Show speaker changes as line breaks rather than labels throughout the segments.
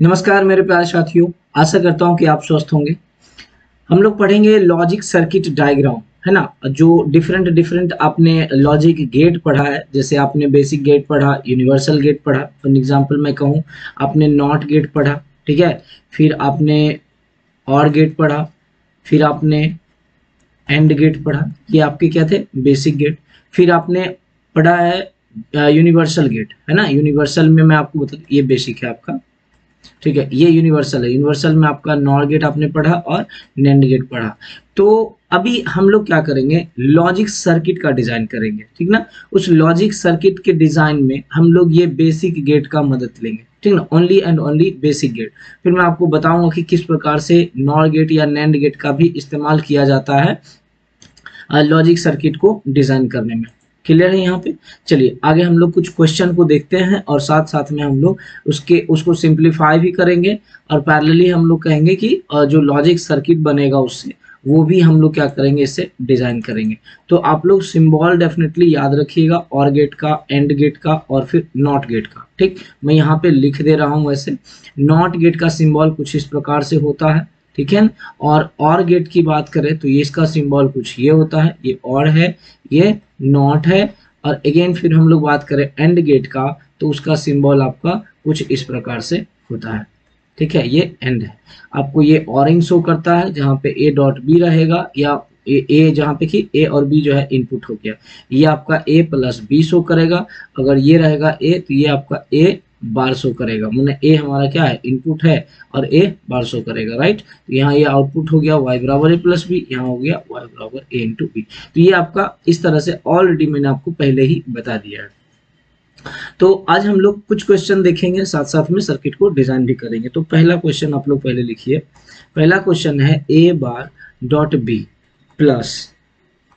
नमस्कार मेरे प्यारे साथियों, आशा करता हूँ कि आप स्वस्थ होंगे। हम लोग पढ़ेंगे लॉजिक सर्किट डायग्राम, है ना। जो डिफरेंट डिफरेंट आपने लॉजिक गेट पढ़ा है, जैसे आपने बेसिक गेट पढ़ा, यूनिवर्सल गेट पढ़ा। फॉर एग्जांपल मैं कहूँ, आपने नॉट गेट पढ़ा, ठीक है। फिर आपने और गेट पढ़ा, फिर आपने एंड गेट पढ़ा। ये आपके क्या थे? Basic gate. फिर आपने पढ़ा है यूनिवर्सल गेट, है ना। यूनिवर्सल में मैं आपको बता, ये बेसिक है आपका, ठीक है। ये यूनिवर्सल है। यूनिवर्सल में आपका नॉर गेट आपने पढ़ा और नैंड गेट पढ़ा। तो अभी हम लोग क्या करेंगे, लॉजिक सर्किट का डिजाइन करेंगे, ठीक ना। उस लॉजिक सर्किट के डिजाइन में हम लोग ये बेसिक गेट का मदद लेंगे, ठीक ना। Only and only basic gate. फिर मैं आपको बताऊंगा कि किस प्रकार से नॉर गेट या नैंड गेट का भी इस्तेमाल किया जाता है लॉजिक सर्किट को डिजाइन करने में। क्लियर है यहाँ पे? चलिए आगे हम लोग कुछ क्वेश्चन को देखते हैं और साथ साथ में हम लोग उसको सिंप्लीफाई भी करेंगे और पैरेलली हम लोग कहेंगे कि जो लॉजिक सर्किट बनेगा उससे वो भी हम लोग क्या करेंगे, इससे डिजाइन करेंगे। तो आप लोग सिंबल डेफिनेटली याद रखिएगा, और गेट का, एंड गेट का और फिर नॉट गेट का। ठीक, मैं यहाँ पे लिख दे रहा हूँ। वैसे नॉट गेट का सिंबल कुछ इस प्रकार से होता है, ठीक है। और गेट की बात करें तो ये इसका सिंबल कुछ ये होता है, ये और है, ये नॉट है। और अगेन फिर हम लोग बात करें एंड गेट का तो उसका सिंबल आपका कुछ इस प्रकार से होता है, ठीक है। ये एंड है। आपको ये ऑरिंग शो करता है जहाँ पे ए डॉट बी रहेगा, या ए जहाँ पे कि ए और बी जो है इनपुट हो गया, ये आपका ए प्लस बी शो करेगा। अगर ये रहेगा ए तो ये आपका ए बार शो करेगा, मैंने ए हमारा क्या है, इनपुट है, और ए बार शो करेगा, राइट। तो यहाँ ये आउटपुट हो गया y बराबर ए प्लस बी, यहाँ हो गया y बराबर ए इंटू बी। तो ये आपका इस तरह से ऑलरेडी मैंने आपको पहले ही बता दिया है। तो आज हम लोग कुछ क्वेश्चन देखेंगे, साथ साथ में सर्किट को डिजाइन भी करेंगे। तो पहला क्वेश्चन आप लोग पहले लिखिए। पहला क्वेश्चन है A bar dot B plus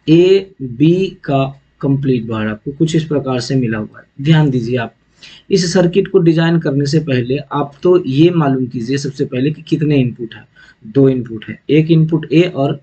A B का कंप्लीट बार आपको कुछ इस प्रकार से मिला हुआ है। ध्यान दीजिए, आप इस सर्किट को डिजाइन करने से पहले आप तो ये मालूम कीजिए सबसे पहले कि कितने इनपुट है। दो इनपुट है, एक इनपुट ए और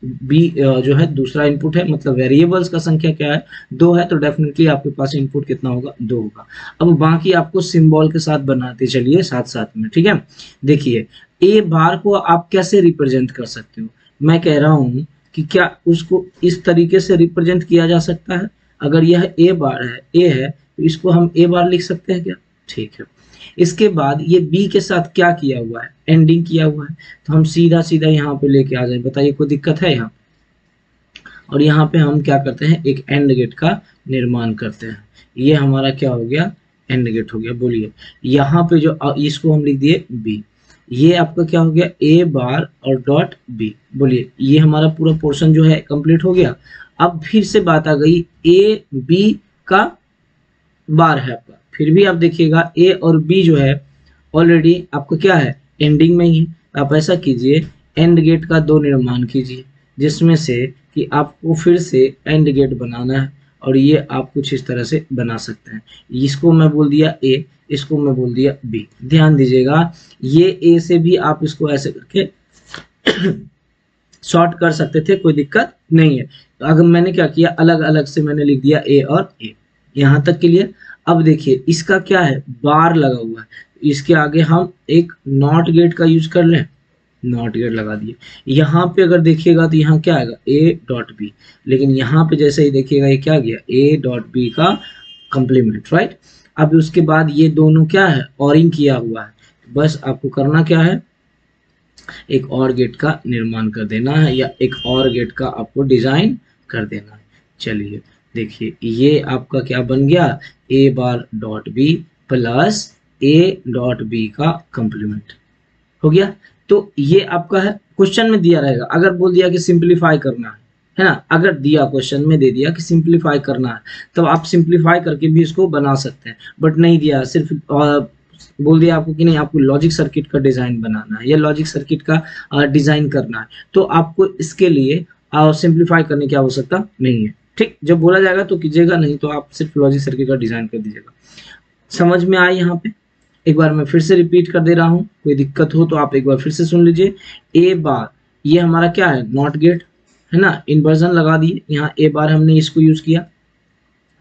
बी जो है दूसरा इनपुट है। मतलब वेरिएबल्स का संख्या क्या है, दो है। तो डेफिनेटली आपके पास इनपुट कितना होगा, दो होगा। अब बाकी आपको सिंबल के साथ बनाते चलिए साथ साथ में, ठीक है। देखिए ए बार को आप कैसे रिप्रेजेंट कर सकते हो, मैं कह रहा हूं कि क्या उसको इस तरीके से रिप्रेजेंट किया जा सकता है। अगर यह ए बार है, ए है, तो इसको हम ए बार लिख सकते हैं क्या? ठीक है। इसके बाद ये बी के साथ क्या किया हुआ है, एंडिंग किया हुआ है, तो हम सीधा सीधा यहाँ पे लेके आ जाए। बताइए कोई दिक्कत है यहाँ? और यहाँ पे हम क्या करते हैं, एक एंड गेट का निर्माण करते हैं। ये हमारा क्या हो गया, एंड गेट हो गया। बोलिए यहाँ पे जो इसको हम लिख दिए बी, ये आपका क्या हो गया, ए बार और डॉट बी। बोलिए ये हमारा पूरा पोर्शन जो है कंप्लीट हो गया। अब फिर से बात आ गई, ए बी का बार है आपका, फिर भी आप देखिएगा ए और बी जो है ऑलरेडी आपको क्या है, एंडिंग में ही है। आप ऐसा कीजिए, एंड गेट का दो निर्माण कीजिए, जिसमें से कि आपको फिर से एंड गेट बनाना है। और ये आप कुछ इस तरह से बना सकते हैं। इसको मैं बोल दिया ए, इसको मैं बोल दिया बी। ध्यान दीजिएगा, ये ए से भी आप इसको ऐसे करके शॉर्ट कर सकते थे, कोई दिक्कत नहीं है। तो अगर मैंने क्या किया, अलग अलग से मैंने लिख दिया ए और ए, यहाँ तक के लिए। अब देखिए इसका क्या है, बार लगा हुआ है। इसके आगे हम एक नॉट गेट का यूज कर लें, नॉट गेट लगा दिए। यहाँ पे अगर देखिएगा तो यहाँ क्या आएगा, ए डॉट बी। लेकिन यहाँ पे जैसे ही देखिएगा ये क्या गया, ए डॉट बी का कंप्लीमेंट, राइट। अब उसके बाद ये दोनों क्या है, ऑरिंग किया हुआ है। बस आपको करना क्या है, एक और गेट का निर्माण कर देना है, या एक और गेट का आपको डिजाइन कर देना है। चलिए देखिए ये आपका क्या बन गया, A bar dot B plus A dot B का कंप्लीमेंट हो गया। तो ये आपका है, क्वेश्चन में दिया रहेगा। अगर बोल दिया कि सिंप्लीफाई करना है ना, अगर दिया क्वेश्चन में दे दिया कि सिंप्लीफाई करना है, तो आप सिंप्लीफाई करके भी इसको बना सकते हैं। बट नहीं दिया, सिर्फ बोल दिया आपको कि नहीं, आपको लॉजिक सर्किट का डिजाइन बनाना है या लॉजिक सर्किट का डिजाइन करना है, तो आपको इसके लिए सिंप्लीफाई करने की आवश्यकता नहीं है। ठीक, जब बोला जाएगा तो कीजिएगा, नहीं तो आप सिर्फ लॉजिक सर्किट का डिजाइन कर दीजिएगा। समझ में आए? यहाँ पे एक बार मैं फिर से रिपीट कर दे रहा हूँ, कोई दिक्कत हो तो आप एक बार फिर से सुन लीजिए। ए बार ये हमारा क्या है, नॉट गेट है ना, इन्वर्जन लगा दिए। यहाँ ए बार हमने इसको यूज किया,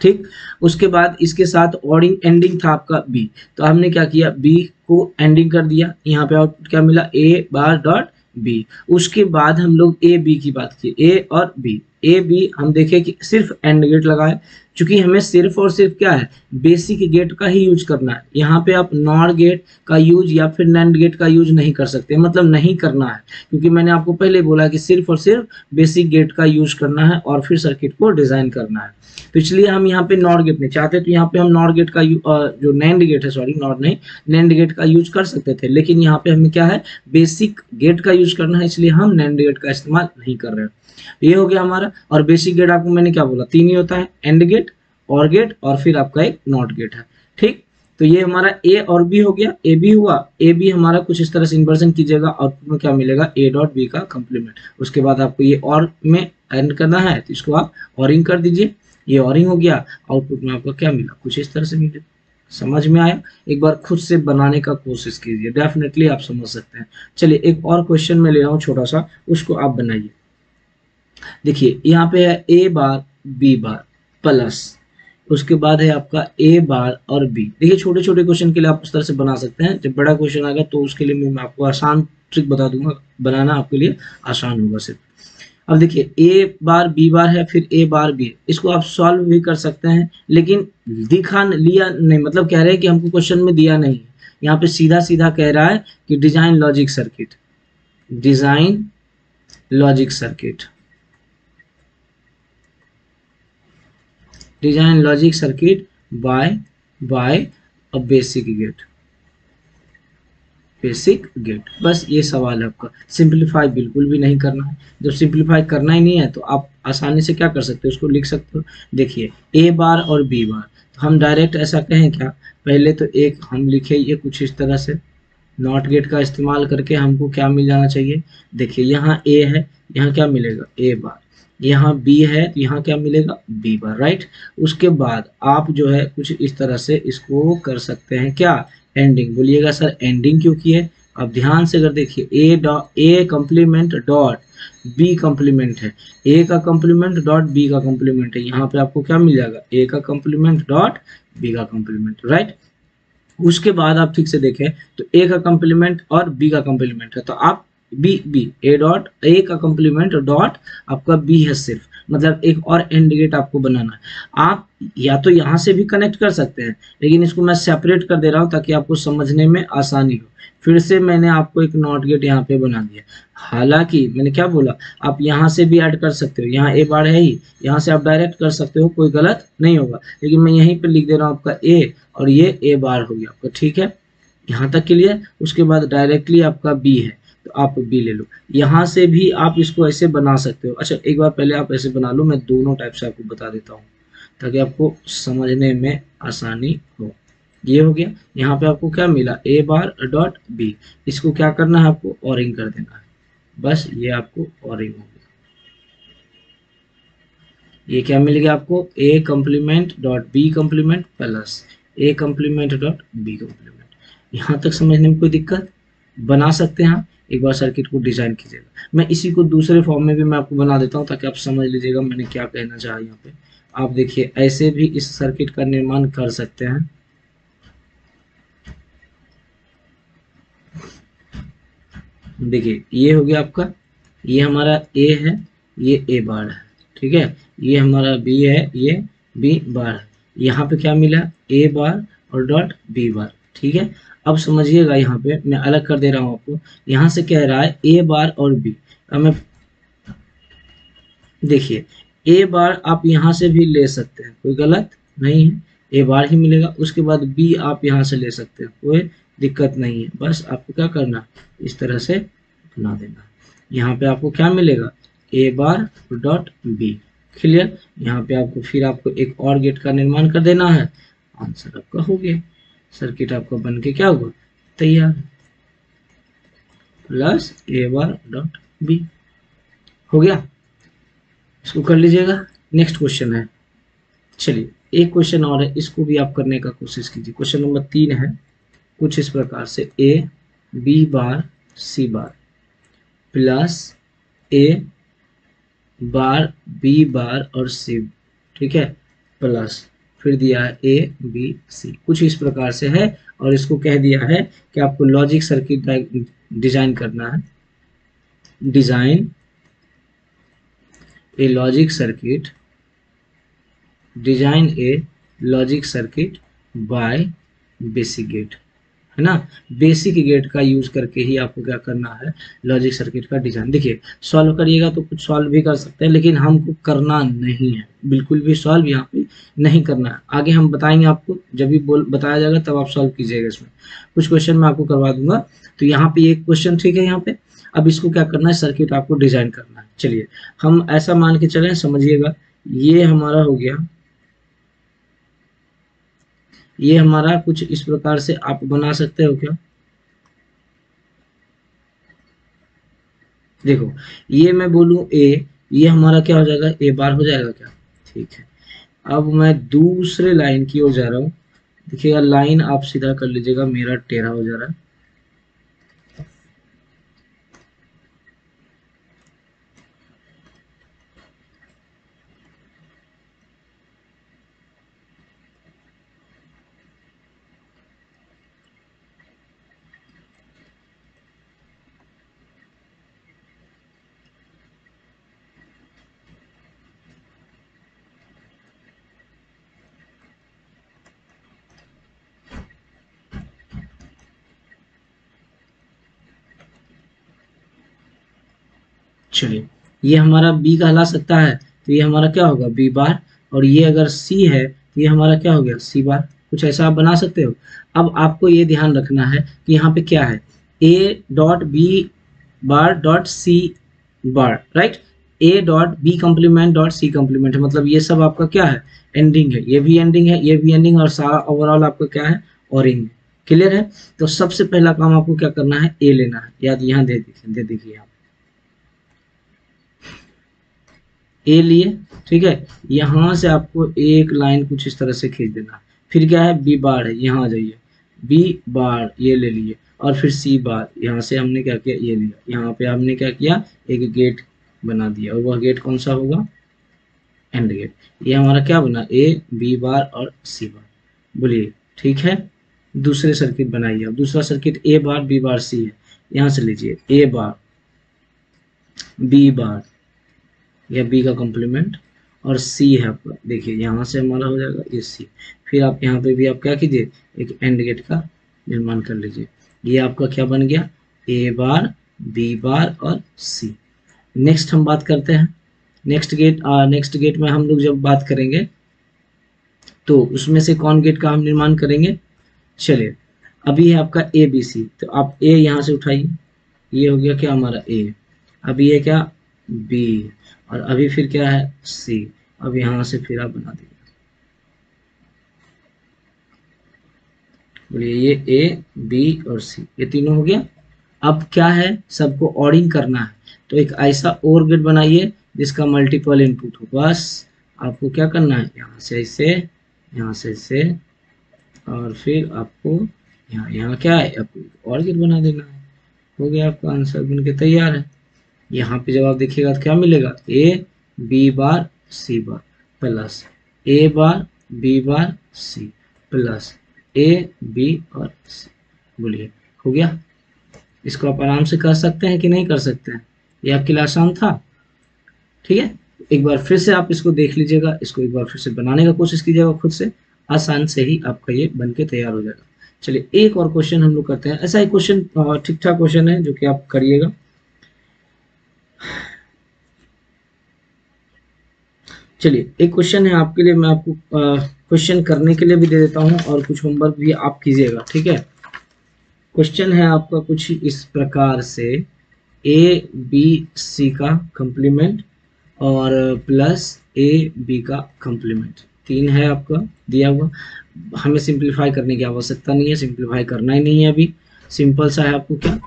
ठीक। उसके बाद इसके साथ ऑडिंग एंडिंग था आपका बी, तो हमने क्या किया, बी को एंडिंग कर दिया। यहाँ पे आउटपुट क्या मिला, ए बार डॉट बी। उसके बाद हम लोग ए बी की बात की, ए और बी, ए बी हम देखें कि सिर्फ एंड गेट लगाए, क्योंकि हमें सिर्फ और सिर्फ क्या है, बेसिक गेट का ही यूज करना है। यहाँ पे आप नॉर गेट का यूज या फिर नैंड गेट का यूज नहीं कर सकते, मतलब नहीं करना है, क्योंकि मैंने आपको पहले बोला कि सिर्फ और सिर्फ बेसिक गेट का यूज करना है और फिर सर्किट को डिजाइन करना है। तो इसलिए हम यहाँ पे नॉर गेट नहीं चाहते, तो यहाँ पे हम नॉर गेट का जो नैंड गेट है, सॉरी नॉर नहीं, नैंड गेट का यूज कर सकते थे, लेकिन यहाँ पे हमें क्या है, बेसिक गेट का यूज करना है, इसलिए हम नैंड गेट का इस्तेमाल नहीं कर रहे हैं। ये हो गया हमारा। और बेसिक गेट आपको मैंने क्या बोला, तीन ही होता है, एंड गेट, और गेट, और फिर आपका एक नॉट गेट है। ठीक, तो ये हमारा ए और बी हो गया, ए बी हुआ। ए बी हमारा कुछ इस तरह से इन्वर्जन कीजिएगा, आउटपुट में क्या मिलेगा, ए डॉट बी का कंप्लीमेंट। उसके बाद आपको ये और में एंड करना है, तो इसको आप ऑरिंग कर दीजिए, ये ऑरिंग हो गया। आउटपुट में आपको क्या मिला, कुछ इस तरह से मिलेगा। समझ में आया? एक बार खुद से बनाने का कोशिश कीजिए, डेफिनेटली आप समझ सकते हैं। चलिए एक और क्वेश्चन में ले रहा हूँ छोटा सा, उसको आप बनाइए। देखिए यहाँ पे है A bar B bar plus, उसके बाद है आपका ए बार और बी। देखिए छोटे छोटे क्वेश्चन के लिए आप उस तरह से बना सकते हैं, जब बड़ा क्वेश्चन आएगा तो उसके लिए मैं आपको आसान ट्रिक बता दूंगा, बनाना आपके लिए आसान होगा सिर्फ। अब देखिए ए बार बी बार है, फिर ए बार बी, इसको आप सॉल्व भी कर सकते हैं, लेकिन दिखा लिया नहीं, मतलब कह रहे हैं कि हमको क्वेश्चन में दिया नहीं है। यहाँ पे सीधा सीधा कह रहा है कि design logic circuit, design logic circuit, design logic circuit by a basic gate, basic gate. बस ये सवाल है आपका, सिंपलीफाई बिल्कुल भी नहीं करना है। जब सिंपलीफाई करना ही नहीं है तो आप आसानी से क्या कर सकते हो, उसको लिख सकते हो। देखिए ए बार और बी बार, तो हम डायरेक्ट ऐसा कहें क्या, पहले तो एक हम लिखे ये कुछ इस तरह से, नॉट गेट का इस्तेमाल करके हमको क्या मिल जाना चाहिए। देखिए यहाँ ए है, यहाँ क्या मिलेगा, ए बार, यहाँ बी है तो यहाँ क्या मिलेगा, बी बार, राइट। उसके बाद आप जो है कुछ इस तरह से इसको कर सकते हैं क्या, एंडिंग। बोलिएगा सर एंडिंग क्यों किए, अब ध्यान से अगर देखिए ए कंप्लीमेंट डॉट बी कंप्लीमेंट है, ए का कंप्लीमेंट डॉट बी का कंप्लीमेंट है, यहाँ पे आपको क्या मिल जाएगा, ए का कंप्लीमेंट डॉट बी का कंप्लीमेंट, राइट। उसके बाद आप ठीक से देखें तो ए का कंप्लीमेंट और बी का कंप्लीमेंट है, तो आप b b a dot a का कंप्लीमेंट डॉट आपका बी है सिर्फ, मतलब एक और एंड गेट आपको बनाना है। आप या तो यहाँ से भी कनेक्ट कर सकते हैं, लेकिन इसको मैं सेपरेट कर दे रहा हूँ ताकि आपको समझने में आसानी हो। फिर से मैंने आपको एक नॉट गेट यहाँ पे बना दिया, हालांकि मैंने क्या बोला, आप यहाँ से भी ऐड कर सकते हो, यहाँ ए बार है ही, यहाँ से आप डायरेक्ट कर सकते हो, कोई गलत नहीं होगा, लेकिन मैं यहीं पे लिख दे रहा हूँ आपका ए, और ये ए बार हो गया आपका, ठीक है, यहाँ तक क्लियर। उसके बाद डायरेक्टली आपका बी है, तो आप बी ले लो। यहाँ से भी आप इसको ऐसे बना सकते हो। अच्छा एक बार पहले आप ऐसे बना लो, मैं दोनों टाइप से आपको बता देता हूँ ताकि आपको समझने में आसानी हो। ये हो गया, यहाँ पे आपको क्या मिला, ए बार डॉट बी, इसको क्या करना है, आपको ऑरिंग कर देना है, बस ये आपको ऑरिंग हो गया। ये क्या मिल गया आपको, A complement dot B complement plus A complement dot B complement. यहाँ तक समझने में कोई दिक्कत, बना सकते हैं आप। एक बार सर्किट को डिजाइन कीजिएगा, मैं इसी को दूसरे फॉर्म में भी मैं आपको बना देता हूँ ताकि आप समझ लीजिएगा मैंने क्या कहना चाहा यहाँ पे। आप देखिए ऐसे भी इस सर्किट का निर्माण कर सकते हैं। देखिए ये हो गया आपका, ये हमारा ए है, ये ए बार है, ठीक है, ये हमारा बी है, ये बी बार है। यहाँ पे क्या मिला, ए बार और डॉट बी बार, ठीक है। अब समझिएगा, यहाँ पे मैं अलग कर दे रहा हूँ आपको, यहाँ से कह रहा है ए बार और बी। अब मैं देखिए ए बार आप यहाँ से भी ले सकते हैं, कोई गलत नहीं है, ए बार ही मिलेगा। उसके बाद बी आप यहाँ से ले सकते हैं, कोई दिक्कत नहीं है, बस आपको क्या करना, इस तरह से बना देना। यहाँ पे आपको क्या मिलेगा, ए बार डॉट बी, क्लियर। यहाँ पे आपको फिर आपको एक और गेट का निर्माण कर देना है, आंसर आपका हो गया, सर्किट आपका बन के क्या होगा, तैयार, plus a bar dot B हो गया। इसको कर लीजिएगा। नेक्स्ट क्वेश्चन है, चलिए एक क्वेश्चन और है, इसको भी आप करने का कोशिश कीजिए। क्वेश्चन नंबर 3 है कुछ इस प्रकार से, a b bar c bar plus a bar B bar और सी, ठीक है, प्लस फिर दिया है ए बी सी, कुछ इस प्रकार से है। और इसको कह दिया है कि आपको लॉजिक सर्किट डिजाइन करना है, design a logic circuit, design a logic circuit by basic gate, है ना। बेसिक गेट का यूज करके ही आपको क्या करना है, लॉजिक सर्किट का डिजाइन। देखिए सॉल्व करिएगा तो कुछ सॉल्व भी कर सकते हैं, लेकिन हमको करना नहीं है, बिल्कुल भी सॉल्व यहाँ पे नहीं करना है। आगे हम बताएंगे आपको, जब भी बताया जाएगा तब आप सॉल्व कीजिएगा। इसमें कुछ क्वेश्चन मैं आपको करवा दूंगा। तो यहाँ पे एक क्वेश्चन ठीक है यहाँ पे। अब इसको क्या करना है, सर्किट आपको डिजाइन करना है। चलिए हम ऐसा मान के चलें, समझिएगा, ये हमारा हो गया, ये हमारा कुछ इस प्रकार से आप बना सकते हो क्या। देखो ये मैं बोलूं ए, ये हमारा क्या हो जाएगा, ए बार हो जाएगा क्या। ठीक है, अब मैं दूसरे लाइन की ओर जा रहा हूँ। देखिएगा लाइन आप सीधा कर लीजिएगा, मेरा टेढ़ा हो जा रहा है। चलिए ये हमारा बी कहला सकता है, तो ये हमारा क्या होगा, बी बार। और ये अगर सी है तो ये हमारा क्या हो गया, सी बार। कुछ ऐसा आप बना सकते हो। अब आपको ये ध्यान रखना है कि यहाँ पे क्या है, a dot b bar dot c bar, right. A dot b complement dot c complement है, मतलब ये सब आपका क्या है, एंडिंग है, ये भी एंडिंग है, ये भी एंडिंग, और सारा ओवरऑल आपका क्या है, ओरिंग। क्लियर है। तो सबसे पहला काम आपको क्या करना है, ए लेना है, याद यहाँ दे दीजिए आप, ए लिए। ठीक है, यहाँ से आपको एक लाइन कुछ इस तरह से खींच देना। फिर क्या है, बी बार है, यहाँ आ जाइए, बी बार ये ले लिए। और फिर सी बार, यहाँ से हमने क्या किया, ये लिया, यहाँ पे हमने क्या किया, एक गेट बना दिया। और वह गेट कौन सा होगा, एंड गेट। ये हमारा क्या बना, ए बी बार और सी बार। बोलिए ठीक है। दूसरे सर्किट बनाइए। अब दूसरा सर्किट ए बार बी बार सी है, यहाँ से लीजिए ए बार बी बार, या बी का कॉम्प्लीमेंट, और सी है आपका, देखिए यहाँ से हमारा हो जाएगा ये सी। फिर आप यहाँ पे भी आप क्या कीजिए, एक एंड गेट का निर्माण कर लीजिए। ये आपका क्या बन गया, ए बार बी बार और सी। नेक्स्ट हम बात करते हैं, नेक्स्ट गेट में हम लोग जब बात करेंगे तो उसमें से कौन गेट का हम निर्माण करेंगे। चलिए अभी है आपका ए बी सी, तो आप ए यहाँ से उठाइए, ये हो गया क्या हमारा ए। अभी ये क्या, बी, और अभी फिर क्या है, सी। अब यहाँ से फिर आप बना दीजिए, बोलिए ये ए बी और सी, ये तीनों हो गया। अब क्या है, सबको ऑर्डिंग करना है, तो एक ऐसा और गेट बनाइए जिसका मल्टीपल इनपुट हो। बस आपको क्या करना है, यहाँ से ऐसे, यहाँ से ऐसे, और फिर आपको यहाँ यहाँ क्या है, आपको और गेट बना देना है। हो गया, आपका आंसर बन के तैयार है। यहाँ पे जब आप देखिएगा तो क्या मिलेगा, a b bar c bar plus a bar B bar c plus A b और सी। बोलिए हो गया। इसको आप आराम से कर सकते हैं कि नहीं कर सकते हैं, ये आपके लिए आसान था। ठीक है, एक बार फिर से आप इसको देख लीजिएगा, इसको एक बार फिर से बनाने का कोशिश कीजिएगा खुद से, आसान से ही आपका ये बन के तैयार हो जाएगा। चलिए एक और क्वेश्चन हम लोग करते हैं। ऐसा एक क्वेश्चन ठीक ठाक क्वेश्चन है जो कि आप करिएगा। चलिए एक क्वेश्चन है आपके लिए, मैं आपको क्वेश्चन करने के लिए भी दे देता हूँ और कुछ होमवर्क भी आप कीजिएगा। ठीक है, क्वेश्चन है आपका कुछ इस प्रकार से, ए बी सी का कंप्लीमेंट और प्लस ए बी का कंप्लीमेंट, तीन है आपका दिया हुआ। हमें सिंप्लीफाई करने की आवश्यकता नहीं है, सिंप्लीफाई करना ही नहीं है अभी। सिंपल सा है, आपको क्या,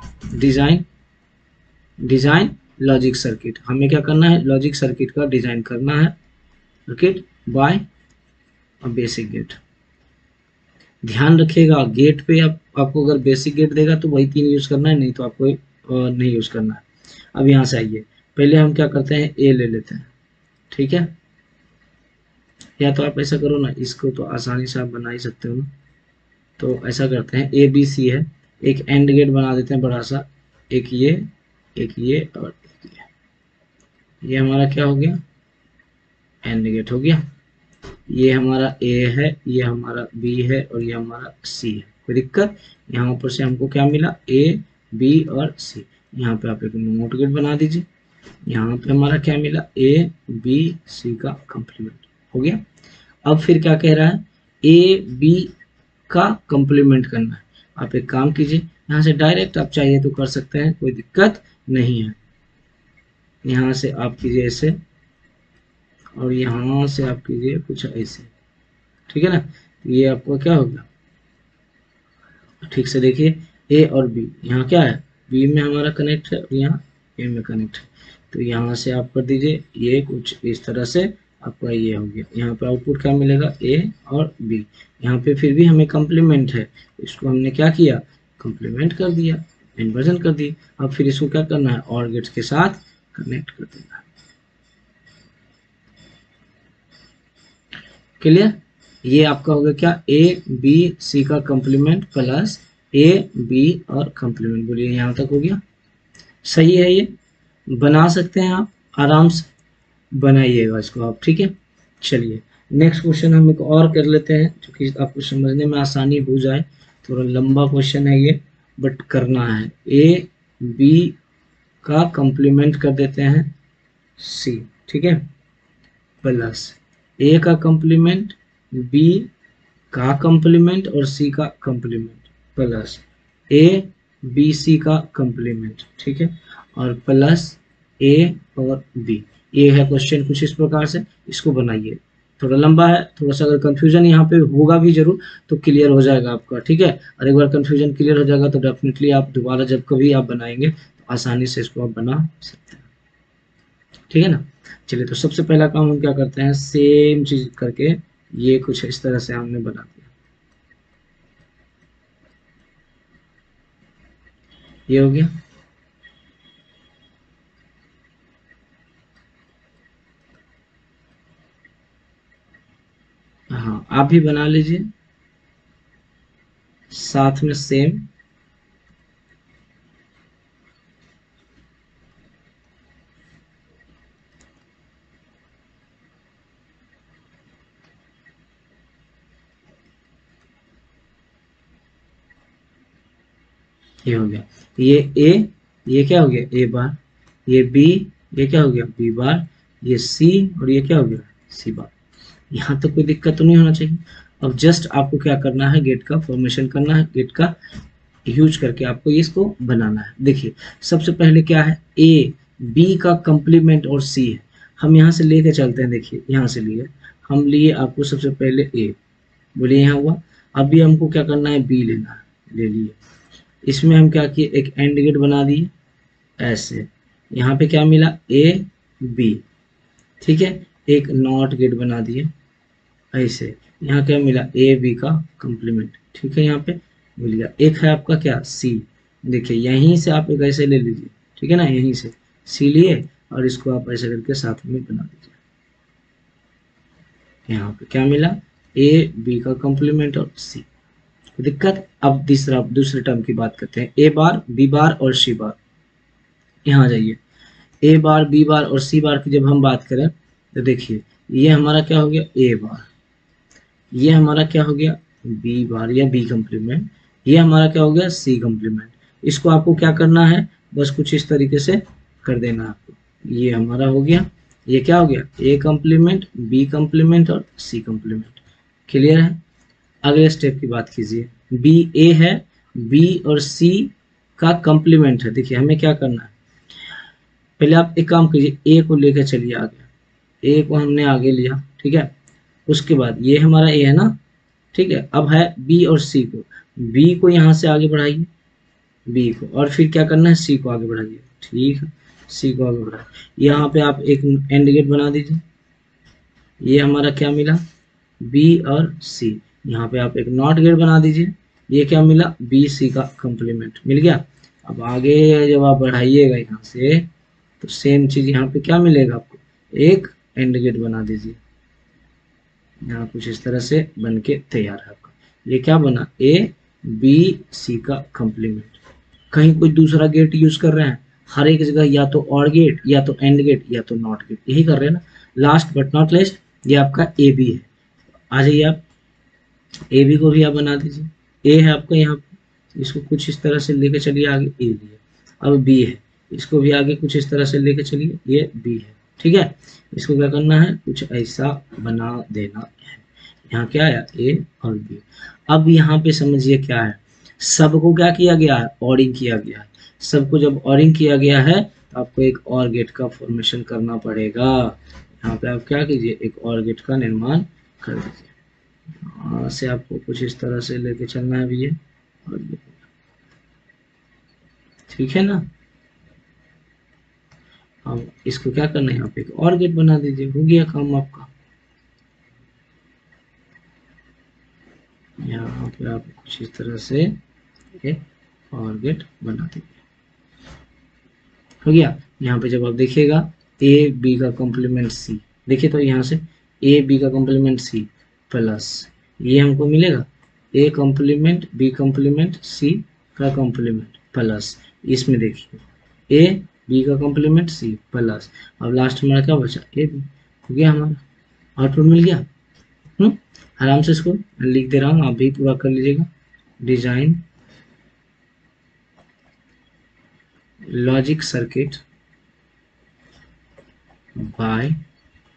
डिजाइन लॉजिक सर्किट, हमें क्या करना है, लॉजिक सर्किट का डिजाइन करना है, circuit by a basic gate. ध्यान रखिएगा गेट पे आपको अगर बेसिक गेट देगा तो वही तीन यूज करना है, नहीं तो आपको नहीं यूज करना है। अब यहाँ से आइए, पहले हम क्या करते हैं, ए ले लेते हैं। ठीक है, या तो आप ऐसा करो ना, इसको तो आसानी से आप बना ही सकते हो ना। तो ऐसा करते हैं, ए बी सी है, एक एंड गेट बना देते हैं बड़ा सा, एक ये और एक ये हमारा क्या हो गया, एंड गेट हो गया। ये हमारा ए है, ये हमारा बी है और ये हमारा सी है। कोई दिक्कत? यहाँ ऊपर से हमको क्या मिला, ए बी और सी। यहाँ पे आप एक नोट गेट बना दीजिए। यहाँ पे हमारा क्या मिला, ए बी सी का कंप्लीमेंट हो गया। अब फिर क्या कह रहा है, ए बी का कंप्लीमेंट करना है। आप एक काम कीजिए, यहाँ से डायरेक्ट आप चाहिए तो कर सकते हैं, कोई दिक्कत नहीं है। यहाँ से आप कीजिए ऐसे और यहाँ से आप कीजिए कुछ ऐसे, ठीक है ना। ये आपको क्या होगा, ठीक से देखिए, ए और बी, यहाँ क्या है, बी में हमारा कनेक्ट है और यहाँ ए में कनेक्ट है। तो यहाँ से आप कर दीजिए ये कुछ इस तरह से, आपका ये हो गया। यहाँ पे आउटपुट क्या मिलेगा, ए और बी। यहाँ पे फिर भी हमें कम्प्लीमेंट है, इसको हमने क्या किया, कम्प्लीमेंट कर दिया, इन्वर्जन कर दी। अब फिर इसको क्या करना है, और गेट्स के साथ कनेक्ट कर देना है। क्लियर? ये आपका होगा क्या, ए बी सी का कंप्लीमेंट प्लस ए बी और कंप्लीमेंट। बोलिए यहाँ तक हो गया, सही है। ये बना सकते हैं आप, आराम से बनाइएगा इसको आप, ठीक है। चलिए नेक्स्ट क्वेश्चन हम एक और कर लेते हैं, क्योंकि आपको समझने में आसानी हो जाए। थोड़ा लंबा क्वेश्चन है ये, बट करना है। ए बी का कंप्लीमेंट कर देते हैं सी, ठीक है, प्लस ए का कंप्लीमेंट बी का कंप्लीमेंट और सी का complement plus A B C का कंप्लीमेंट, ठीक है, और प्लस ए और बी। ये है क्वेश्चन कुछ इस प्रकार से, इसको बनाइए। थोड़ा लंबा है, थोड़ा सा अगर कंफ्यूजन यहाँ पे होगा भी जरूर तो क्लियर हो जाएगा आपका, ठीक है। और एक बार कंफ्यूजन क्लियर हो जाएगा तो डेफिनेटली आप दोबारा जब कभी आप बनाएंगे तो आसानी से इसको आप बना सकते हैं, ठीक है ना। चलिए तो सबसे पहला काम हम क्या करते हैं, सेम चीज करके ये कुछ इस तरह से हमने बना दिया, ये हो गया। हाँ आप भी बना लीजिए साथ में सेम। ये हो गया, ये ए, ये क्या हो गया, ए बार, ये बी, ये क्या हो गया, बी बार, ये सी और ये क्या हो गया, सी बार। यहाँ तक कोई दिक्कत तो नहीं होना चाहिए। अब जस्ट आपको क्या करना है, गेट का फॉर्मेशन करना है, गेट का यूज करके आपको इसको बनाना है। देखिए सबसे पहले क्या है, ए बी का कंप्लीमेंट और सी है, हम यहाँ से लेके चलते हैं। देखिए यहाँ से लिए हम लिए आपको सबसे पहले ए, बोलिए यहाँ हुआ। अभी हमको क्या करना है, बी लेना है, ले लिए। इसमें हम क्या किए, एक एंड गेट बना दिए ऐसे। यहाँ पे क्या मिला, ए बी, ठीक है, एक नॉट गेट बना दिए ऐसे। यहाँ क्या मिला, ए बी का कंप्लीमेंट, ठीक है, यहाँ पे मिल गया। एक है आपका क्या, सी, देखिए यहीं से आप एक ऐसे ले लीजिए, ठीक है ना, यहीं से सी लिए और इसको आप ऐसे करके साथ में बना दीजिए। यहाँ पे क्या मिला, ए बी का कंप्लीमेंट और सी, दिक्कत। अब दूसरे टर्म की बात करते हैं, ए बार बी बार और सी बार। यहाँ जाइए, ए बार बी बार और सी बार की जब हम बात करें तो देखिए ये हमारा क्या हो गया, ए बार, ये हमारा क्या हो गया, बी बार या बी कंप्लीमेंट, ये हमारा क्या हो गया, सी कंप्लीमेंट। इसको आपको क्या करना है, बस कुछ इस तरीके से कर देना आपको। ये हमारा हो गया, ये क्या हो गया, ए कंप्लीमेंट बी कंप्लीमेंट और सी कंप्लीमेंट। क्लियर है? अगले स्टेप की बात कीजिए, बी ए है, बी और सी का कंप्लीमेंट है। देखिए हमें क्या करना है, पहले आप एक काम कीजिए, ए को लेकर चलिए आगे, ए को हमने आगे लिया, ठीक है। उसके बाद ये हमारा ए है ना, ठीक है। अब है बी और सी को, बी को यहाँ से आगे बढ़ाइए, बी को, और फिर क्या करना है, सी को आगे बढ़ाइए, ठीक है, सी को आगे बढ़ाइए। यहाँ पे आप एक एंड गेट बना दीजिए, ये हमारा क्या मिला, बी और सी। यहाँ पे आप एक नॉट गेट बना दीजिए, ये क्या मिला, बी सी का कंप्लीमेंट मिल गया। अब आगे जब आप बढ़ाइएगा यहाँ से तो सेम चीज यहाँ पे क्या मिलेगा आपको, एक एंड गेट बना दीजिए, यहाँ कुछ इस तरह से बन के तैयार है आपका। ये क्या बना, ए बी सी का कंप्लीमेंट। कहीं कोई दूसरा गेट यूज कर रहे हैं, हर एक जगह या तो और गेट या तो एंड गेट या तो नॉट गेट, यही कर रहे हैं ना। लास्ट बट नॉट लिस्ट ये आपका ए बी है। आ जाइए आप ए बी को भी आप बना दीजिए। ए है आपका यहाँ पे, इसको कुछ इस तरह से लेके चलिए आगे, ए बी है। अब बी है, इसको भी आगे कुछ इस तरह से लेके चलिए, ये बी है। ठीक है, इसको क्या करना है, कुछ ऐसा बना देना है। यहाँ क्या आया, ए और बी। अब यहाँ पे समझिए क्या है, सबको क्या किया गया है, ऑरिंग किया गया है। सबको जब ऑरिंग किया गया है तो आपको एक और गेट का फॉर्मेशन करना पड़ेगा। यहाँ पे आप क्या कीजिए, एक और गेट का निर्माण कर दीजिए। यहाँ से आपको कुछ इस तरह से लेके चलना है भैया, और ये ठीक है ना। अब इसको क्या करना है, यहाँ पे एक और गेट बना दीजिए, हो गया काम आपका। यहाँ पे आप कुछ इस तरह से एक और गेट बना दीजिए, हो गया। यहाँ पे जब आप देखिएगा ए बी का कॉम्प्लीमेंट सी, देखिए तो यहाँ से ए बी का कॉम्प्लीमेंट सी प्लस ये हमको मिलेगा a complement b complement c का कॉम्प्लीमेंट प्लस, इसमें देखिए ए बी का कॉम्प्लीमेंट सी प्लस, अब लास्ट हमारा क्या बचा, ए बी। हो गया, हमारा आउटपुट मिल गया। आराम से इसको लिख दे रहा हूँ, आप भी पूरा कर लीजिएगा। Design logic circuit by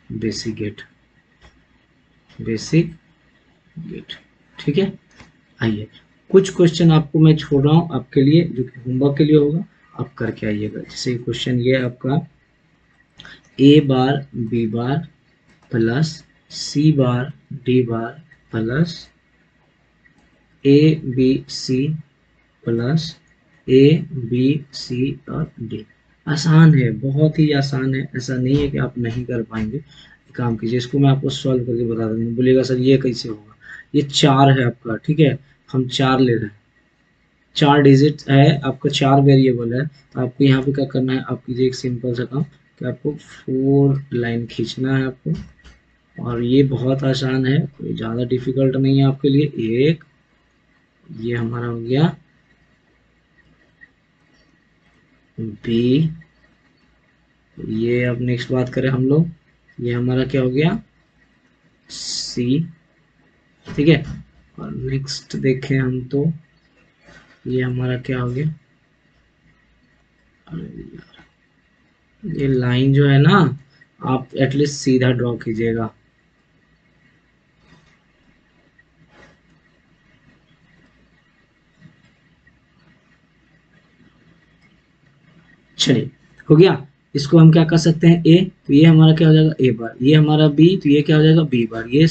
basic gate, basic gate. ठीक है, आइए कुछ क्वेश्चन आपको मैं छोड़ रहा हूँ आपके लिए, जो कि होमवर्क के लिए होगा, आप करके आइएगा। जैसे क्वेश्चन ये है आपका, A bar B bar plus C bar D bar plus A B C plus A B C और डी। आसान है, बहुत ही आसान है, ऐसा नहीं है कि आप नहीं कर पाएंगे। काम कीजिए, इसको मैं आपको सॉल्व करके बता दूंगा। बोलिएगा सर ये कैसे होगा, ये 4 है आपका, ठीक है, हम 4 ले रहे हैं, 4 डिजिट है आपका, 4 वेरिएबल है। तो आपको यहाँ पे क्या करना है, आप कीजिए एक सिंपल सा काम कि आपको 4 लाइन खींचना है आपको, और ये बहुत आसान है, कोई ज़्यादा डिफिकल्ट नहीं है आपके लिए। एक ये हमारा हो गया बी, ये अब नेक्स्ट बात करें हम लोग, ये हमारा क्या हो गया सी, ठीक है। और नेक्स्ट देखें हम तो ये हमारा क्या हो गया, अरे यार ये लाइन जो है ना, आप एटलीस्ट सीधा ड्रॉ कीजिएगा। चलिए, हो गया। इसको हम क्या कर सकते हैं, ए तो ये हमारा क्या हो जाएगा ए बार, ये हमारा बी तो ये क्या हो जाएगा बी बार, ये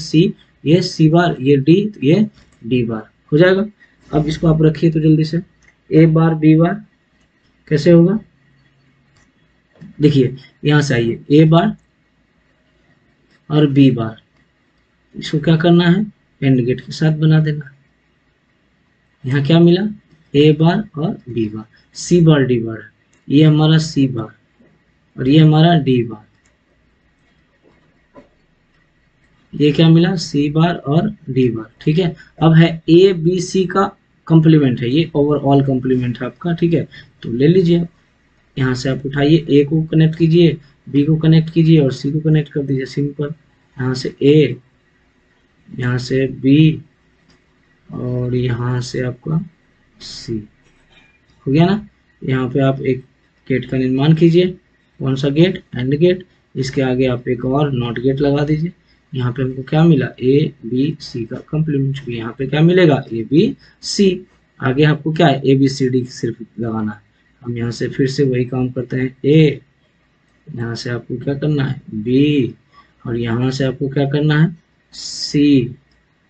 सी बार, ये डी तो ये डी बार हो जाएगा। अब इसको आप रखिए तो जल्दी से, ए बार बी बार कैसे होगा, देखिए यहाँ से आइए, ए बार और बी बार, इसको क्या करना है, एंड गेट के साथ बना देना। यहाँ क्या मिला, ए बार और B bar, c bar D बार, ये हमारा सी बार और ये हमारा डी बार, ये क्या मिला सी बार और डी बार, ठीक है। अब है ए बी सी का कंप्लीमेंट है, ये ओवरऑल कंप्लीमेंट है आपका, ठीक है। तो ले लीजिए आप, यहाँ से आप उठाइए, ए को कनेक्ट कीजिए, बी को कनेक्ट कीजिए और सी को कनेक्ट कर दीजिए, सिंपल। यहाँ से ए, यहाँ से बी और यहाँ से आपका सी, हो गया ना। यहाँ पे आप एक गेट का निर्माण कीजिए, कौन सा गेट, एंड गेट। इसके आगे आप एक और नॉट गेट लगा दीजिए। यहाँ पे हमको क्या मिला, ए बी सी का कंप्लीमेंट, यहाँ पे क्या मिलेगा ए बी सी। आगे आपको क्या है, ए बी सी डी सिर्फ लगाना है। हम यहाँ से फिर से वही काम करते हैं, ए, यहाँ से आपको क्या करना है बी, और यहाँ से आपको क्या करना है सी,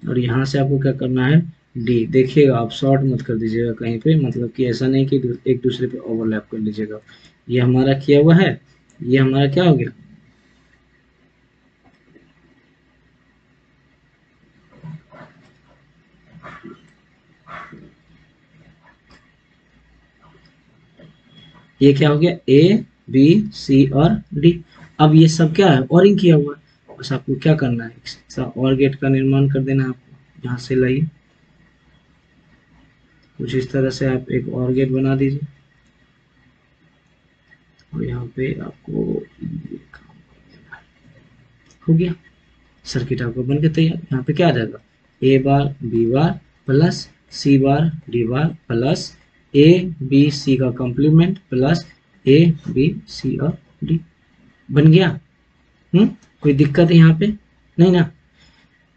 और यहाँ से आपको क्या करना है डी। देखिएगा आप शॉर्ट मत कर दीजिएगा कहीं पे, मतलब कि ऐसा नहीं कि एक दूसरे पे ओवरलैप कर लीजिएगा। ये हमारा किया हुआ है, ये हमारा क्या हो गया, ये क्या हो गया ए बी सी और डी। अब ये सब क्या है, ऑरिंग किया हुआ है, बस आपको क्या करना है, ऐसा और गेट का निर्माण कर देना है आपको। यहाँ से लाइए, कुछ इस तरह से आप एक और गेट बना दीजिए और यहाँ पे आपको ये काम कर देना है। हो गया, सर्किट आपका बन के तैयार। यहाँ पे क्या आ जाएगा, A bar B bar plus C bar D bar plus A B C का complement plus A B C और डी। बन गया। कोई दिक्कत है यहाँ पे? नहीं ना।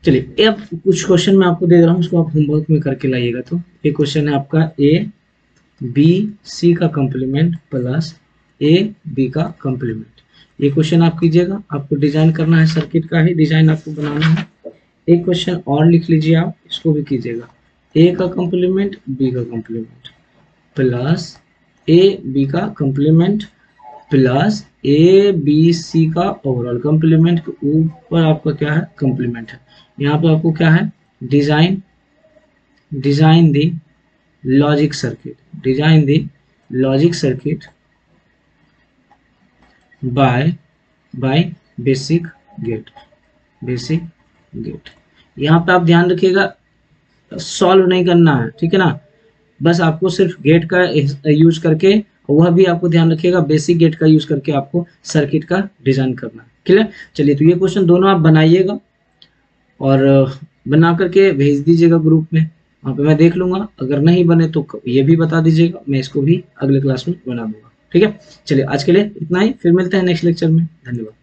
चलिए अब कुछ क्वेश्चन मैं आपको दे रहा हूँ, उसको आप होमवर्क में करके लाइएगा। तो ये क्वेश्चन है आपका, ए बी सी का कॉम्प्लीमेंट प्लस ए बी का कॉम्प्लीमेंट। ये क्वेश्चन आप कीजिएगा, आपको डिजाइन करना है, सर्किट का ही डिजाइन आपको बनाना है। एक क्वेश्चन और लिख लीजिए आप, इसको भी कीजिएगा, ए का कॉम्प्लीमेंट बी का कॉम्प्लीमेंट प्लस ए बी का complement plus A B C का ओवरऑल कॉम्प्लीमेंट के ऊपर आपका क्या है, कॉम्प्लीमेंट है। यहाँ पे आपको क्या है, design the logic circuit, design the logic circuit by basic gate, basic gate. यहाँ पे आप ध्यान रखिएगा, सॉल्व नहीं करना है, ठीक है ना, बस आपको सिर्फ गेट का यूज करके, वह भी आपको ध्यान रखिएगा बेसिक गेट का यूज करके आपको सर्किट का डिजाइन करना है। क्लियर? चलिए, तो ये क्वेश्चन दोनों आप बनाइएगा और बना करके भेज दीजिएगा ग्रुप में, वहाँ पे मैं देख लूंगा। अगर नहीं बने तो ये भी बता दीजिएगा, मैं इसको भी अगले क्लास में बना दूंगा। ठीक है, चलिए आज के लिए इतना ही, फिर मिलते हैं नेक्स्ट लेक्चर में। धन्यवाद।